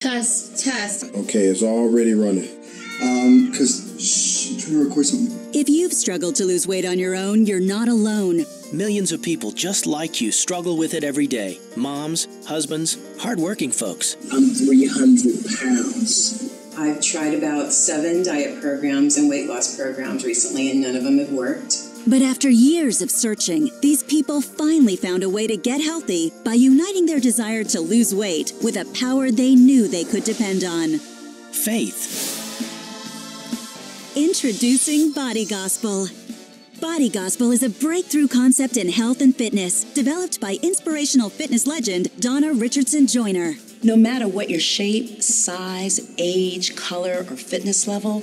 Test. Okay, it's already running. I'm trying to record something. If you've struggled to lose weight on your own, you're not alone. Millions of people just like you struggle with it every day. Moms, husbands, hardworking folks. I'm 300 pounds. I've tried about 7 diet programs and weight loss programs recently, and none of them have worked. But after years of searching, these people finally found a way to get healthy by uniting their desire to lose weight with a power they knew they could depend on. Faith. Introducing Body Gospel. Body Gospel is a breakthrough concept in health and fitness, developed by inspirational fitness legend Donna Richardson Joyner. No matter what your shape, size, age, color, or fitness level,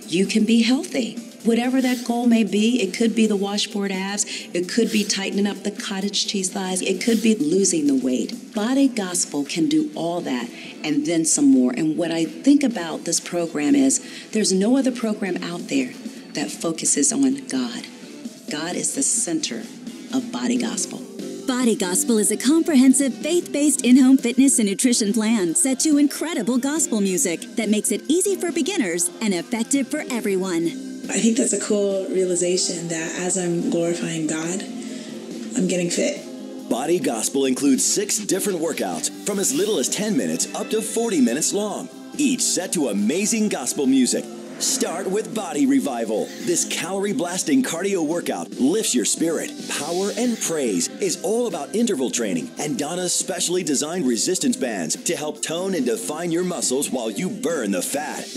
you can be healthy. Whatever that goal may be, it could be the washboard abs, it could be tightening up the cottage cheese thighs, it could be losing the weight. Body Gospel can do all that and then some more. And what I think about this program is there's no other program out there that focuses on God. God is the center of Body Gospel. Body Gospel is a comprehensive, faith-based in-home fitness and nutrition plan set to incredible gospel music that makes it easy for beginners and effective for everyone. I think that's a cool realization that as I'm glorifying God, I'm getting fit. Body Gospel includes 6 different workouts from as little as 10 minutes up to 40 minutes long, each set to amazing gospel music. Start with Body Revival. This calorie-blasting cardio workout lifts your spirit. Power and Praise is all about interval training and Donna's specially designed resistance bands to help tone and define your muscles while you burn the fat.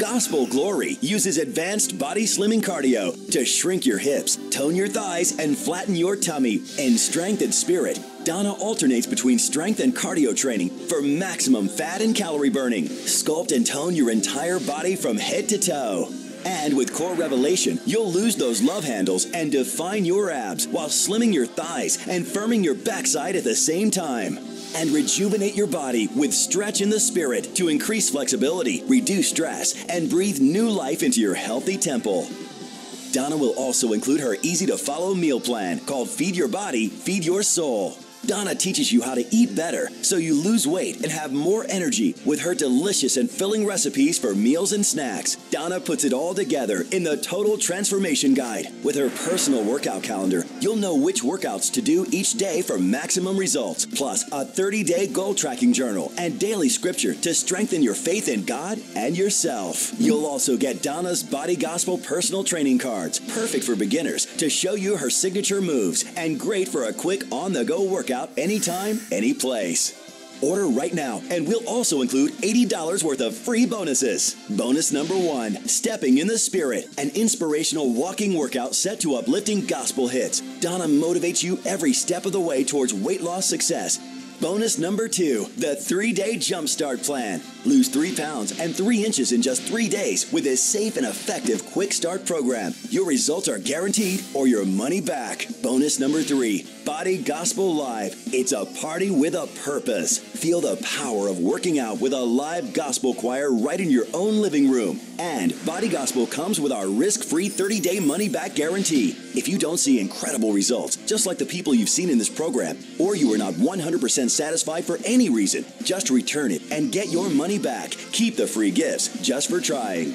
Gospel Glory uses advanced body slimming cardio to shrink your hips, tone your thighs, and flatten your tummy. In Strength and Spirit, Donna alternates between strength and cardio training for maximum fat and calorie burning. Sculpt and tone your entire body from head to toe. And with Core Revelation, you'll lose those love handles and define your abs while slimming your thighs and firming your backside at the same time. And rejuvenate your body with Stretch in the Spirit to increase flexibility, reduce stress, and breathe new life into your healthy temple. Donna will also include her easy-to-follow meal plan called Feed Your Body, Feed Your Soul. Donna teaches you how to eat better so you lose weight and have more energy with her delicious and filling recipes for meals and snacks. Donna puts it all together in the Total Transformation Guide. With her personal workout calendar, you'll know which workouts to do each day for maximum results, plus a 30-day goal tracking journal and daily scripture to strengthen your faith in God and yourself. You'll also get Donna's Body Gospel personal training cards, perfect for beginners to show you her signature moves and great for a quick on-the-go workout anytime, any place. Order right now, and we'll also include $80 worth of free bonuses. Bonus number 1, Stepping in the Spirit, an inspirational walking workout set to uplifting gospel hits. Donna motivates you every step of the way towards weight loss success. Bonus number 2, the 3-day Jumpstart Plan. Lose 3 pounds and 3 inches in just 3 days with this safe and effective quick start program. Your results are guaranteed or your money back. Bonus number 3, Body Gospel Live. It's a party with a purpose. Feel the power of working out with a live gospel choir right in your own living room. And Body Gospel comes with our risk-free 30-day money-back guarantee. If you don't see incredible results, just like the people you've seen in this program, or you are not 100% satisfied for any reason, just return it and get your money back. Keep the free gifts just for trying.